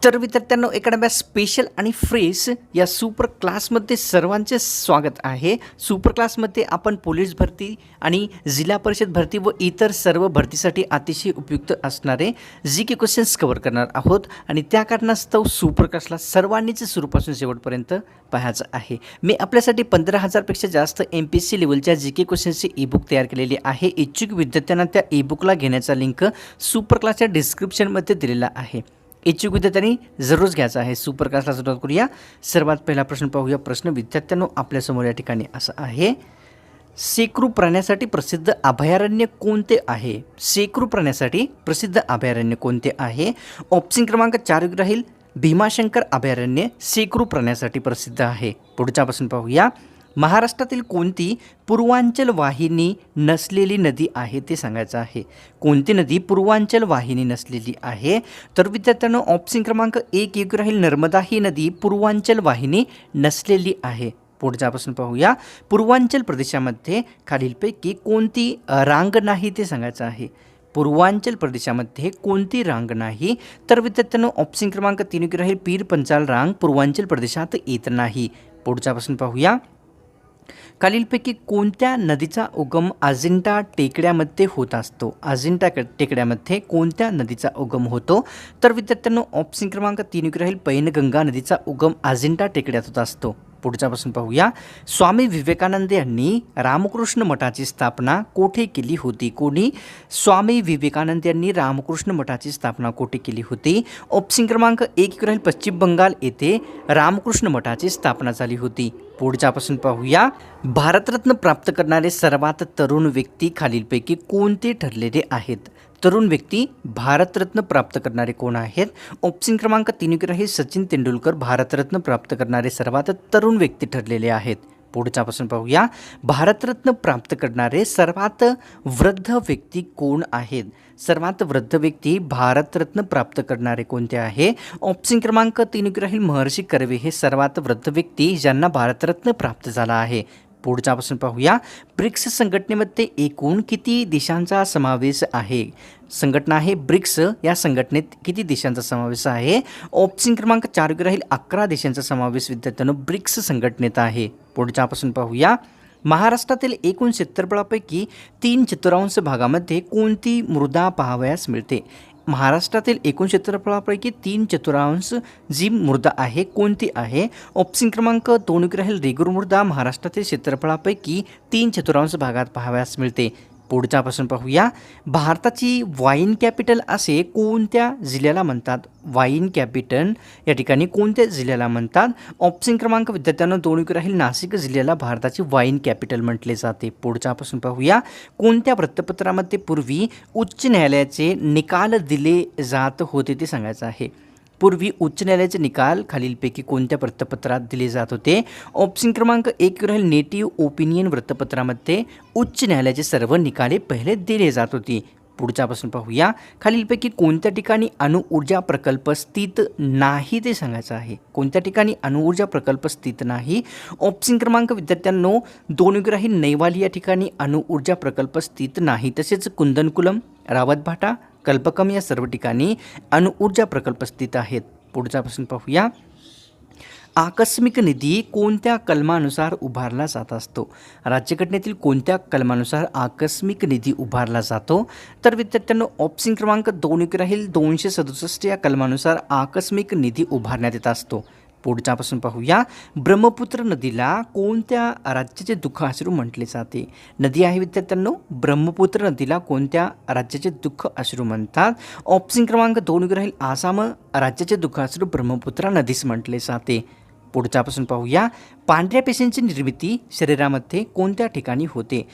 तर विद्यार्थ्यांनो academy special आणि फ्रेश या सुपर क्लासमध्ये सर्वांचे स्वागत आहे। सुपर क्लासमध्ये आपण पोलीस भरती आणि जिल्हा परिषद भरती व इतर सर्व भरतीसाठी अतिशय उपयुक्त असणारे जीके क्वेश्चन्स कव्हर करणार आहोत आणि त्या कारणास्तव सुपर क्लासला सर्वांनीच सुरूपासून शेवटपर्यंत पाहायचं आहे। मी आपल्यासाठी 15,000 पेक्षा जास्त MPSC लेवलच्या जीके क्वेश्चन्सची ईबुक तयार केलेली आहे। इच्छुक विद्यार्थ्यांना त्या ईबुकला घेण्याचा लिंक सुपर क्लासच्या डिस्क्रिप्शनमध्ये दिलेला आहे। इच्छुक विद्यार्थ्यांनी जरूरच घ्यायचा आहे। सुपर क्लासला सुरुवात करूया। सर्वात पहिला प्रश्न पाहूया। प्रश्न विद्यार्थ्यांनो आपल्यासमोर या ठिकाणी असा आहे, शेकडो प्राण्यासाठी प्रसिद्ध अभयारण्य कोणते आहे? शेकडो प्राण्यासाठी प्रसिद्ध अभयारण्य कोणते आहे? ऑप्शन क्रमांक 4 राहील भीमाशंकर अभयारण्य शेकडो प्राण्यासाठी प्रसिद्ध आहे। पुढचा प्रश्न पाहूया। महाराष्ट्रातील कोणती पूर्वांचल वाहिनी नसलेली नदी आहे ते सांगायचं आहे। कोणती नदी पूर्वांचल वाहिनी नसलेली आहे? तर विद्यार्थ्यांनो ऑप्शन क्रमांक 1 राहील नर्मदा ही नदी पूर्वांचल वाहिनी नसलेली आहे। पुढचा प्रश्न पाहूया। पूर्वांचल प्रदेशामध्ये खालीलपैकी कोणती रांग नाही ते सांगायचं आहे। पूर्वांचल प्रदेशामध्ये कोणती रांग नाही? तर विद्यार्थ्यांनो ऑप्शन क्रमांक 3 राहील पीर पंचाल रांग पूर्वांचल प्रदेशात येत नाही। पुढचा प्रश्न पाहूया। खालीलपैकी कोणत्या नदीचा उगम अजिंठा टेकड्यामध्ये होत असतो? अजिंठा टेकड्यामध्ये कोणत्या नदीचा उगम होतो? तर विद्यार्थ्यांनो ऑप्शन क्रमांक 3 राहील पैनगंगा नदीचा उगम अजिंठा टेकड्यात होत असतो। पुढचा प्रश्न पाहूया। स्वामी विवेकानंद यांनी रामकृष्ण मठाची स्थापना कोठे केली होती? कोणी? स्वामी विवेकानंद यांनी रामकृष्ण मठाची स्थापना कोठे केली होती? ऑप्शन क्रमांक 1 राहील पश्चिम बंगाल येथे रामकृष्ण मठाची स्थापना झाली होती। पुढचा प्रश्न पाहूया। भारतरत्न प्राप्त करणारे सर्वात तरुण व्यक्ती खालीलपैकी कोणते ठरलेले आहेत? तरुण व्यक्ती भारतरत्न प्राप्त करणारे कोण आहेत? ऑप्शन क्रमांक 3 राहील सचिन तेंडुलकर भारतरत्न प्राप्त करणारे सर्वात तरुण व्यक्ती ठरलेले आहेत। पुढचा प्रश्न पाहूया। भारतरत्न प्राप्त करणारे सर्वात वृद्ध व्यक्ती कोण आहेत? सर्वात वृद्ध व्यक्ती भारतरत्न प्राप्त करणारे कोणते आहे? ऑप्शन क्रमांक 3 राहील महर्षी कर्वे हे सर्वात वृद्ध व्यक्ती ज्यांना भारतरत्न प्राप्त झाला आहे। पुढचा प्रश्न पाहूया। ब्रिक्स संघटनेमध्ये एकूण किती देशांचा समावेश आहे? संघटना आहे ब्रिक्स, या संघटनेत किती देशांचा समावेश आहे? ऑप्शन क्रमांक 4 राहील 11 देशांचा समावेश विद्यार्थ्यांनो ब्रिक्स संघटनेत आहे। पुढचा प्रश्न पाहूया। महाराष्ट्रातील एकूण क्षेत्रफळापैकी 3/4 भागामध्ये कोणती मृदा पाहावयास मिळते? महाराष्ट्रातील एकूण क्षेत्रफळापैकी 3/4 जी मृदा आहे कोणती आहे? ऑप्शन क्रमांक 2 राहील रेगूर मृदा महाराष्ट्रातील क्षेत्रफळापैकी 3/4 भागात पाहावयास मिळते। पुढचा प्रश्न पाहूया। भारताची वाईन कॅपिटल असे कोणत्या जिल्ह्याला म्हणतात? वाईन कॅपिटल या ठिकाणी कोणत्या जिल्ह्याला म्हणतात? ऑप्शन क्रमांक विद्यार्थ्यांना 2 राहील नाशिक जिल्ह्याला भारताची वाईन कॅपिटल म्हटले जाते। पुढचा प्रश्न पाहूया। कोणत्या वृत्तपत्रामध्ये पूर्वी उच्च न्यायालयाचे निकाल दिले जात होते ते सांगायचं आहे। पूर्वी उच्च न्यायालयाचे निकाल खालीलपैकी कोणत्या वृत्तपत्रात दिले जात होते? ऑप्शन क्रमांक 1 राहील नेटिव्ह ओपिनियन वृत्तपत्रामध्ये उच्च न्यायालयाचे सर्व निकाले पहिले दिले जात होते। पुढचा प्रश्न पाहूया। खालीलपैकी कोणत्या ठिकाणी अणुऊर्जा प्रकल्प स्थित नाही ते सांगायचं आहे। कोणत्या ठिकाणी अणुऊर्जा प्रकल्प स्थित नाही? ऑप्शन क्रमांक विद्यार्थ्यांनो 2 राहील नैवाली या ठिकाणी अणुऊर्जा प्रकल्प स्थित नाही। तसेच कुंदनकुलम, रावतभाटा, कल्पकम या सर्व ठिकाणी अणुऊर्जा प्रकल्प स्थित आहेत। पुढचा प्रश्न पाहूया। आकस्मिक निधी कोणत्या कलमानुसार उभारला जात असतो? राज्यघटनेतील कोणत्या कलमानुसार आकस्मिक निधी उभारला जातो? तर विद्यार्थ्यांनो ऑप्शन क्रमांक 2 राहील 267 या कलमानुसार आकस्मिक निधी उभारण्यात येत असतो। पुढचा प्रश्न पाहूया। ब्रह्मपुत्र नदीला कोणत्या राज्याचे दुःख अश्रू म्हटले जाते? नदी आहे विद्यार्थ्यांनो ब्रह्मपुत्र नदीला कोणत्या राज्याचे दुःख अश्रू म्हणतात? ऑप्शन क्रमांक 2 राहील आसाम राज्याचे दुःख अश्रू ब्रह्मपुत्रा नदीस म्हटले जाते। पुढचा प्रश्न पाहूया। पांढऱ्या पेशींची निर्मिती शरीरामध्ये कोणत्या ठिकाणी होते?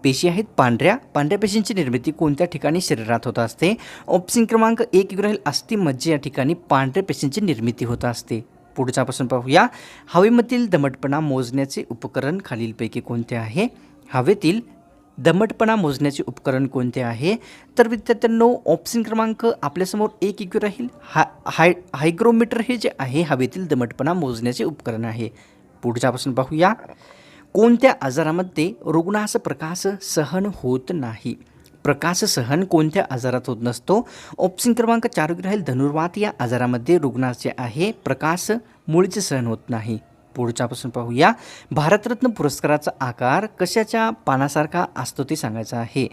पेशी आहेत पांढऱ्या पेशींची निर्मिती कोणत्या ठिकाणी शरीरात होत असते? ऑप्शन क्रमांक 1 राहील अस्थिमज्जा या ठिकाणी पांढऱ्या पेशींची निर्मिती होत असते। पुढचा प्रश्न पाहूया। हवेमधील दमटपणा मोजण्याचे उपकरण खालीलपैकी कोणते आहे? हवेतील दमटपणा मोजण्याचे उपकरण कोणते आहे? तर विद्यार्थ्यांनो ऑप्शन क्रमांक आपल्यासमोर 1 राहील हायग्रोमीटर हे जे आहे हवेतील दमटपणा मोजण्याचे उपकरण आहे। पुढचा प्रश्न पाहूया। कोणत्या आजारामध्ये रुग्णास प्रकाश सहन होत नाही? प्रकाश सहन कोणत्या आजारात होत नसतो? ऑप्शन क्रमांक 4 राहील धनुर्वात या आजारामध्ये रुग्णाचे आहे प्रकाश मुळीच सहन होत नाही. पुढच्यापासून पाहूया. भारतरत्न पुरस्काराचा आकार कशाच्या पानासारखा असतो ते सांगायचं आहे.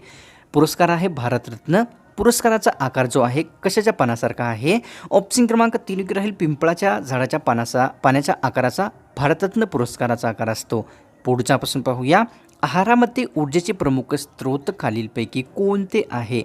पुरस्कार आहे भारतरत्न पुरस्काराचा आकार जो आहे कशाच्या पानासारखा आहे? ऑप्शन क्रमांक 3 राहील पिंपळाच्या झाडाच्या पाण्याच्या आकाराचा भारतरत्न पुरस्काराचा आकार असतो. पुढच्यापासून पाहूया. आहारामध्ये ऊर्जेचे प्रमुख स्रोत खालीलपैकी कोणते आहे?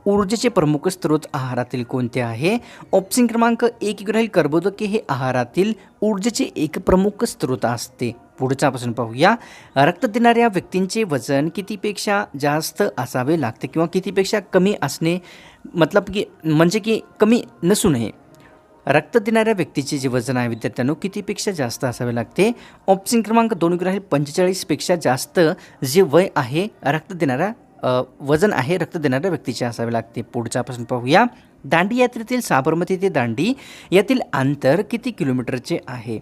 ऊर्जेचे प्रमुख स्रोत आहारातील कोणते आहे? ऑप्शन क्रमांक 1 राहील कर्बोदके हे आहारातील ऊर्जेचे एक प्रमुख स्रोत असते. पुढच्यापासून पाहूया. रक्त देणाऱ्या व्यक्तींचे वजन कितीपेक्षा जास्त असावे लागते किंवा कितीपेक्षा कमी असणे म्हणजे की कमी नसू नये. रक्त देणाऱ्या व्यक्तीचे जे वजन आहे विद्यार्थ्यांनो कितीपेक्षा जास्त असावे लागते? ऑप्शन क्रमांक 2 राहील 45पेक्षा जास्त जे वय आहे रक्त देणाऱ्या वजन आहे रक्त देणाऱ्या व्यक्तीचे असावे लागते. पुढच्यापासून पाहूया. दांडी यात्रेतील साबरमती ते दांडी यातील अंतर किती किलोमीटरचे आहे?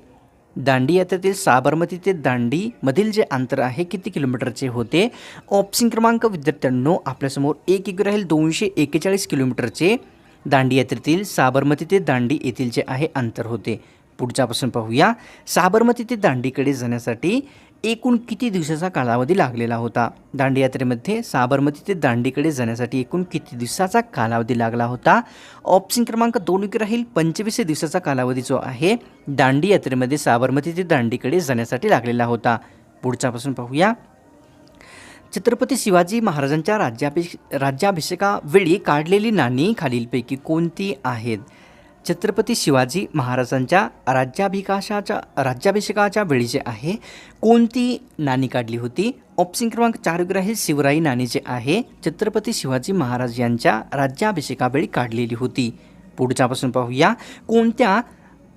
दांडी यात्रेतील साबरमती ते दांडीमधील जे अंतर आहे किती किलोमीटरचे होते? ऑप्शन क्रमांक विद्यार्थ्यांनो आपल्यासमोर 1 राहील 241 किलोमीटरचे दांडी यात्रेतील साबरमती ते दांडी येथील जे आहे अंतर होते. पुढच्यापासून पाहूया. साबरमती ते दांडीकडे जाण्यासाठी एकूण किती दिवसाचा कालावधी लागलेला होता? दांडी यात्रेमध्ये साबरमती ते दांडीकडे जाण्यासाठी एकूण किती दिवसाचा कालावधी लागला होता? ऑप्शन क्रमांक 2 राहील 25 दिवसाचा कालावधी जो आहे दांडी यात्रेमध्ये साबरमती ते दांडीकडे जाण्यासाठी लागलेला होता. पुढच्यापासून पाहूया. छत्रपती शिवाजी महाराजांच्या राज्याभिषेकावेळी काढलेली नाणी खालीलपैकी कोणती आहेत? छत्रपती शिवाजी महाराजांच्या राज्याभिषेकाच्या वेळी जे आहे कोणती नाणी काढली होती? ऑप्शन क्रमांक 4 राहील शिवराई नाणी जे आहे छत्रपती शिवाजी महाराज यांच्या राज्याभिषेकावेळी काढलेली होती. पुढच्यापासून पाहूया.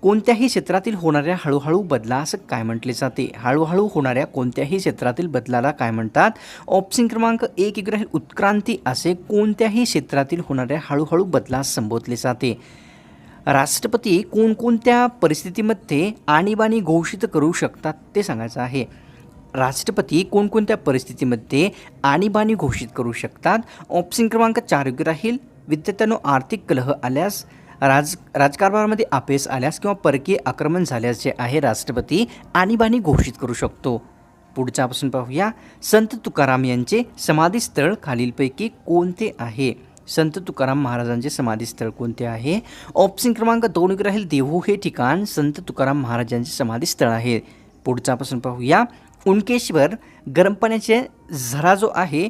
कोणत्याही क्षेत्रातील होणाऱ्या हळूहळू बदलास काय म्हटले जाते? हळूहळू होणाऱ्या कोणत्याही क्षेत्रातील बदलाला काय म्हणतात? ऑप्शन क्रमांक 1 राहील उत्क्रांती असे कोणत्याही क्षेत्रातील होणाऱ्या हळूहळू बदलास संबोधले जाते. राष्ट्रपती कोणकोणत्या परिस्थितीमध्ये आणीबाणी घोषित करू शकतात ते सांगायचं आहे. राष्ट्रपती कोणकोणत्या परिस्थितीमध्ये आणीबाणी घोषित करू शकतात? ऑप्शन क्रमांक 4 राहील विद्यार्थ्यांनो आर्थिक कलह आल्यास राजकारभारामध्ये अपयश आल्यास किंवा परकीय आक्रमण झाल्यास जे आहे राष्ट्रपती आणीबाणी घोषित करू शकतो. पुढच्यापासून पाहूया. संत तुकाराम यांचे समाधीस्थळ खालीलपैकी कोणते आहे? संत तुकाराम महाराजांचे समाधीस्थळ कोणते आहे? ऑप्शन क्रमांक 2 राहील देहू हे ठिकाण संत तुकाराम महाराजांचे समाधीस्थळ आहे. पुढच्यापासून पाहूया. उनकेश्वर गरम पाण्याचे झरा जो आहे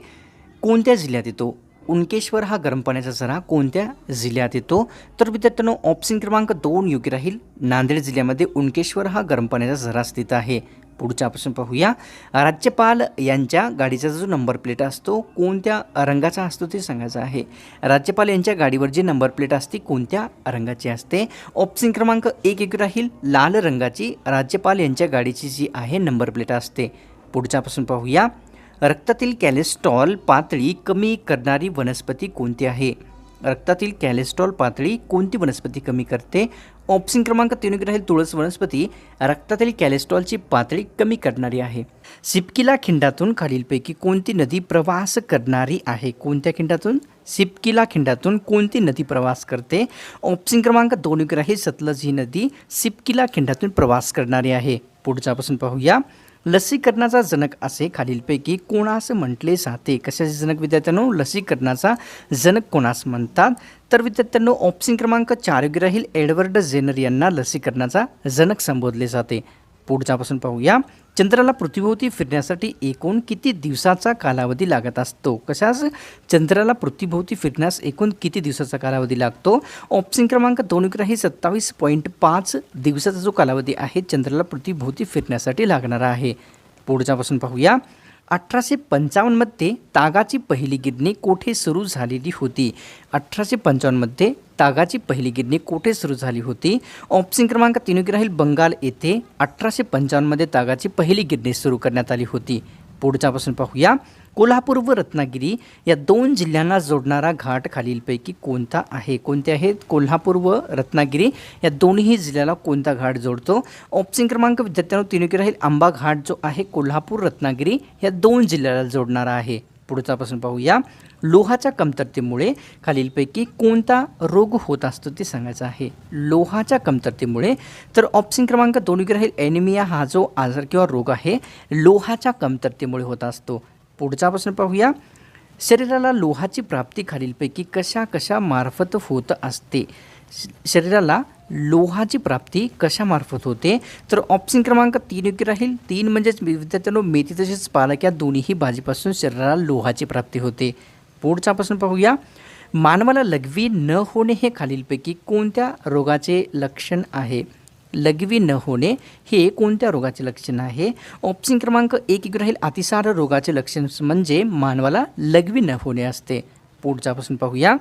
कोणत्या जिल्ह्यात येतो? उनकेश्वर हा गरम पाण्याचा झरा कोणत्या जिल्ह्यात येतो? तर विद्यार्थ्यांनो ऑप्शन क्रमांक 2 योग्य राहील. नांदेड जिल्ह्यामध्ये उनकेश्वर हा गरम पाण्याचा झरा स्थित आहे. पुढच्यापासून पाहूया. राज्यपाल यांच्या गाडीचा जो नंबर प्लेट असतो कोणत्या रंगाचा असतो ते सांगायचं आहे. राज्यपाल यांच्या गाडीवर जी नंबर प्लेट असते कोणत्या रंगाची असते? ऑप्शन क्रमांक 1 राहील लाल रंगाची राज्यपाल यांच्या गाडीची जी आहे नंबर प्लेट असते. पुढच्यापासून पाहूया. रक्तातील कॅलेस्ट्रॉल पातळी कमी करणारी वनस्पती कोणती आहे? रक्तातील कॅलेस्ट्रॉल पातळी कोणती वनस्पती कमी करते? ऑप्शन क्रमांक 3 राहील तुळस वनस्पती रक्तातील कॅलेस्ट्रॉलची पातळी कमी करणारी आहे. सिपकिला खिंडातून खालीलपैकी कोणती नदी प्रवास करणारी आहे? कोणत्या खिंडातून? सिपकिला खिंडातून कोणती नदी प्रवास करते? ऑप्शन क्रमांक 2 राहील सतलज ही नदी सिपकिला खिंडातून प्रवास करणारी आहे. पुढच्यापासून पाहूया. लसीकरणाचा जनक असे खालीलपैकी कोणास म्हटले जाते? कशाचे जनक विद्यार्थ्यांनो? लसीकरणाचा जनक कोणास म्हणतात? तर विद्यार्थ्यांनो ऑप्शन क्रमांक 4 राहील एडवर्ड जेनर यांना लसीकरणाचा जनक संबोधले जाते. पुढच्यापासून पाहूया. चंद्राला पृथ्वीभोवती फिरण्यासाठी एकूण किती दिवसाचा कालावधी लागत असतो? कशास? चंद्राला पृथ्वीभोवती फिरण्यास एकूण किती दिवसाचा कालावधी लागतो? ऑप्शन क्रमांक 2 राहील 27.5 दिवसाचा जो कालावधी आहे चंद्राला पृथ्वीभोवती फिरण्यासाठी लागणारा आहे. पुढच्यापासून पाहूया. 1855मध्ये तागाची पहिली गिरणी कोठे सुरू झालेली होती? 1855मध्ये तागाची पहिली गिरणी कोठे सुरू झाली होती? ऑप्शन क्रमांक 3 राहील बंगाल येथे 1855मध्ये तागाची पहिली गिरणी सुरू करण्यात आली होती. पुढच्यापासून पाहूया. कोल्हापूर व रत्नागिरी या 2 जिल्ह्यांना जोडणारा घाट खालीलपैकी कोणता आहे? कोणते आहेत? कोल्हापूर व रत्नागिरी या दोन्ही जिल्ह्याला कोणता घाट जोडतो? ऑप्शन क्रमांक विद्यार्थ्यांनो 3 राहील आंबा घाट जो आहे कोल्हापूर रत्नागिरी या 2 जिल्ह्याला जोडणारा आहे. पुढचा प्रश्न पाहूया. लोहाच्या कमतरतेमुळे खालीलपैकी कोणता रोग होत असतो ते सांगायचं आहे. लोहाच्या कमतरतेमुळे तर ऑप्शन क्रमांक 2 राहील ॲनिमिया हा जो आजार किंवा रोग आहे लोहाच्या कमतरतेमुळे होत असतो. पुढचा प्रश्न पाहूया. शरीराला लोहाची प्राप्ती खालीलपैकी कशा कशा मार्फत होत असते. शरीराला लोहाची प्राप्ती कशामार्फत होते तर ऑप्शन क्रमांक 3 योग्य राहील. 3 म्हणजेच विद्यार्थ्यांनो मेथी तसेच पालक या दोन्ही भाजीपासून शरीराला लोहाची प्राप्ती होते. पुढचा प्रश्न पाहूया. मानवाला लघवी न होणे हे खालीलपैकी कोणत्या रोगाचे लक्षण आहे. लघवी न होणे हे कोणत्या रोगाचे लक्षण आहे. ऑप्शन क्रमांक 1 योग्य राहील. अतिसार रोगाचे लक्षण म्हणजे मानवाला लघवी न होणे असते. पुढचा प्रश्न पाहूया.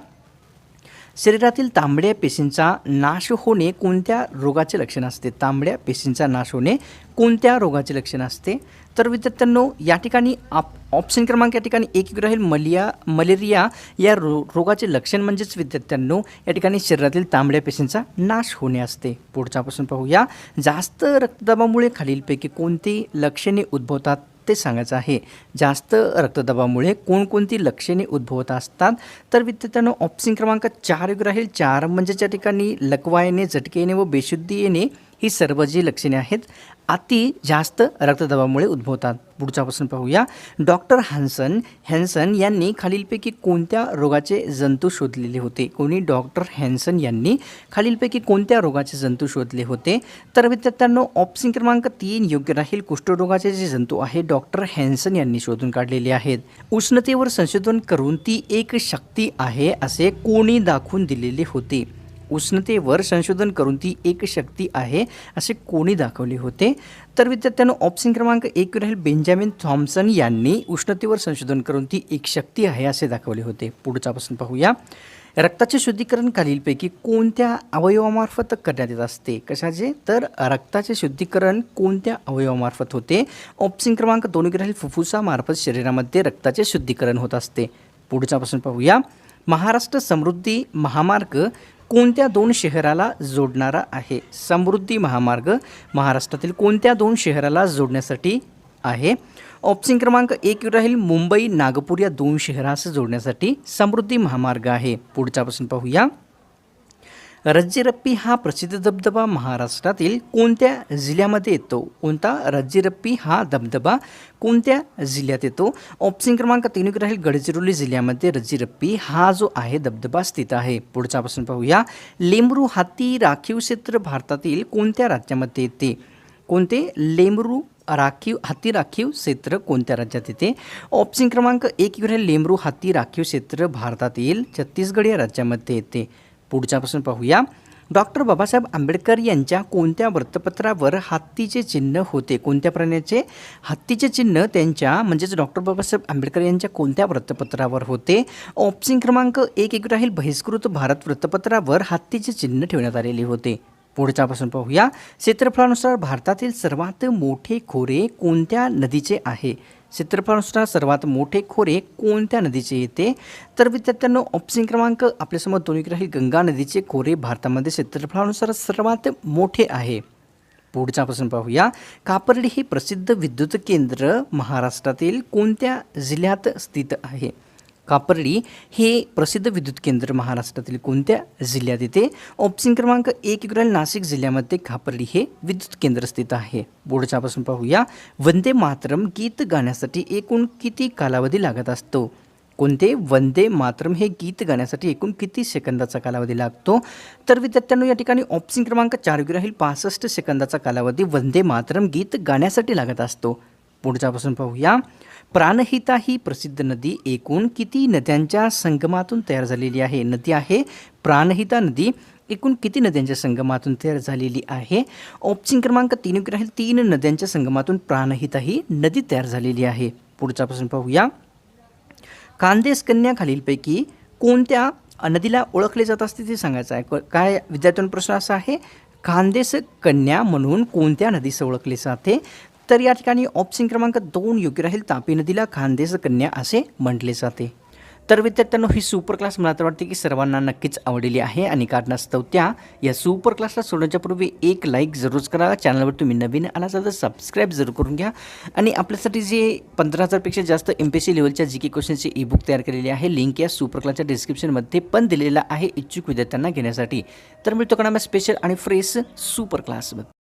शरीरातील तांबड्या पेशींचा नाश होणे कोणत्या रोगाचे लक्षण असते. तांबड्या पेशींचा नाश होणे कोणत्या रोगाचे लक्षण असते तर विद्यार्थ्यांनो या ठिकाणी ऑप्शन क्रमांक या ठिकाणी 1 राहील. मलेरिया या रोगाचे लक्षण म्हणजेच विद्यार्थ्यांनो या ठिकाणी शरीरातील तांबड्या पेशींचा नाश होणे असते. पुढचा प्रश्न पाहूया. जास्त रक्तदाबामुळे खालीलपैकी कोणती लक्षणे उद्भवतात ते सांगायचं आहे. जास्त रक्तदाबामुळे कोणकोणती लक्षणे उद्भवत असतात तर विद्यार्थ्यांनो ऑप्शन क्रमांक 4 योग्य राहील. 4 म्हणजे या ठिकाणी लकवा येणे, झटके येणे व बेशुद्धी येणे ही सर्व जी लक्षणे आहेत अति जास्त रक्तदाबामुळे उद्भवतात. पुढचा प्रश्न पाहूया. डॉक्टर हॅन्सन यांनी खालीलपैकी कोणत्या रोगाचे जंतू शोधलेले होते. कोणी डॉक्टर हॅन्सन यांनी खालीलपैकी कोणत्या रोगाचे जंतू शोधले होते तर विद्यार्थ्यांनो ऑप्शन क्रमांक 3 योग्य राहील. कुष्ठरोगाचे जे जंतू आहे डॉक्टर हॅन्सन यांनी शोधून काढलेले आहेत. उष्णतेवर संशोधन करून ती एक शक्ती आहे असे कोणी दाखवून दिलेले होते. उष्णतेवर संशोधन करून ती एक शक्ती आहे असे कोणी दाखवले होते तर विद्यार्थ्यांनो ऑप्शन क्रमांक 1 राहील. बेंजामिन थॉम्सन यांनी उष्णतेवर संशोधन करून ती एक शक्ती आहे असे दाखवले होते. पुढचा प्रश्न पाहूया. रक्ताचे शुद्धीकरण खालीलपैकी कोणत्या अवयवामार्फत करण्यात येत असते. कशाचे तर रक्ताचे शुद्धीकरण कोणत्या अवयवामार्फत होते. ऑप्शन क्रमांक 2 राहील. फुफ्फुसामार्फत शरीरामध्ये रक्ताचे शुद्धीकरण होत असते. पुढचा प्रश्न पाहूया. महाराष्ट्र समृद्धी महामार्ग कोणत्या 2 शहराला जोडणारा आहे. समृद्धी महामार्ग महाराष्ट्रातील कोणत्या 2 शहराला जोडण्यासाठी आहे. ऑप्शन क्रमांक 1 राहील. मुंबई नागपूर या 2 शहरास जोडण्यासाठी समृद्धी महामार्ग आहे. पुढचा प्रश्न पाहूया. रज्जीरप्पी हा प्रसिद्ध धबधबा महाराष्ट्रातील कोणत्या जिल्ह्यामध्ये येतो. कोणता रज्जीरप्पी हा धबधबा कोणत्या जिल्ह्यात येतो. ऑप्शन क्रमांक 3 राहील. गडचिरोली जिल्ह्यामध्ये रज्जीरप्पी हा जो आहे धबधबा स्थित आहे. पुढचा प्रश्न पाहूया. लेमरू हत्ती राखीव क्षेत्र भारतातील कोणत्या राज्यामध्ये येते. कोणते लेमरू हत्ती राखीव क्षेत्र कोणत्या राज्यात येते. ऑप्शन क्रमांक 1 राहील. लेमरू हत्ती राखीव क्षेत्र भारतातील छत्तीसगड या राज्यामध्ये येते. पुढचा प्रश्न पाहूया. डॉक्टर बाबासाहेब आंबेडकर यांच्या कोणत्या वृत्तपत्रावर हत्तीचे चिन्ह होते. कोणत्या प्राण्याचे हत्तीचे चिन्ह त्यांच्या म्हणजेच डॉक्टर बाबासाहेब आंबेडकर यांच्या कोणत्या वृत्तपत्रावर होते. ऑप्शन क्रमांक 1 राहील. बहिष्कृत भारत वृत्तपत्रावर हत्तीचे चिन्ह ठेवण्यात आलेले होते. पुढचा प्रश्न पाहूया. क्षेत्रफळानुसार भारतातील सर्वात मोठे खोरे कोणत्या नदीचे आहे. क्षेत्रफळानुसार सर्वात मोठे खोरे कोणत्या नदीचे येते तर विद्यार्थ्यांनो ऑप्शन क्रमांक आपल्यासमोर 2 राहील. गंगा नदीचे खोरे भारतामध्ये क्षेत्रफळानुसार सर्वात मोठे आहे. पुढचा प्रश्न पाहूया. कापर्डी हे प्रसिद्ध विद्युत केंद्र महाराष्ट्रातील कोणत्या जिल्ह्यात स्थित आहे. कापर्डी हे प्रसिद्ध विद्युत केंद्र महाराष्ट्रातील कोणत्या जिल्ह्यात येते. ऑप्शन क्रमांक 1 राहील. नाशिक जिल्ह्यामध्ये कापर्डी हे विद्युत केंद्र स्थित आहे. पुढचा प्रश्न पाहूया. वंदे मातरम गीत गाण्यासाठी एकूण किती कालावधी लागत असतो. कोणते वंदे मातरम हे गीत गाण्यासाठी एकूण किती सेकंदाचा कालावधी लागतो तर विद्यार्थ्यांनो या ठिकाणी ऑप्शन क्रमांक 4 राहील. 65 सेकंदाचा कालावधी वंदे मातरम गीत गाण्यासाठी लागत असतो. पुढचा प्रश्न पाहूया. प्राणहिता ही प्रसिद्ध नदी एकूण किती नद्यांच्या संगमातून तयार झालेली आहे. नदी आहे प्राणहिता नदी एकूण किती नद्यांच्या संगमातून तयार झालेली आहे. ऑप्शन क्रमांक 3 राहील. 3 नद्यांच्या संगमातून प्राणहिता ही नदी तयार झालेली आहे. पुढचा प्रश्न पाहूया. खानदेश कन्या खालीलपैकी कोणत्या नदीला ओळखले जात असते ते सांगायचं आहे. काय विद्यार्थ्यांना प्रश्न असा आहे. खानदेश कन्या म्हणून कोणत्या नदीस ओळखले जाते तर या ठिकाणी ऑप्शन क्रमांक 2 योग्य राहील. तापी नदीला खानदेश कन्या असे म्हटले जाते. तर विद्यार्थ्यांनो, ही सुपर क्लास मला तर वाटते की सर्वांना नक्कीच आवडलेली आहे आणि कारणास्तव या सुपर क्लासला सोडण्याच्या पूर्वी एक लाईक जरूर करा. चॅनलवर तुम्ही नवीन आला असाल तर सबस्क्राईब जरूर करून घ्या. आणि आपल्यासाठी जे 15,000पेक्षा जास्त MPSC लेवलच्या GK क्वेश्चनची ईबुक तयार केलेली आहे, लिंक या सुपर क्लासच्या डिस्क्रिप्शनमध्ये पण दिलेला आहे इच्छुक विद्यार्थ्यांना घेण्यासाठी. तर मिळतो का स्पेशल आणि फ्रेश सुपर क्लासमध्ये.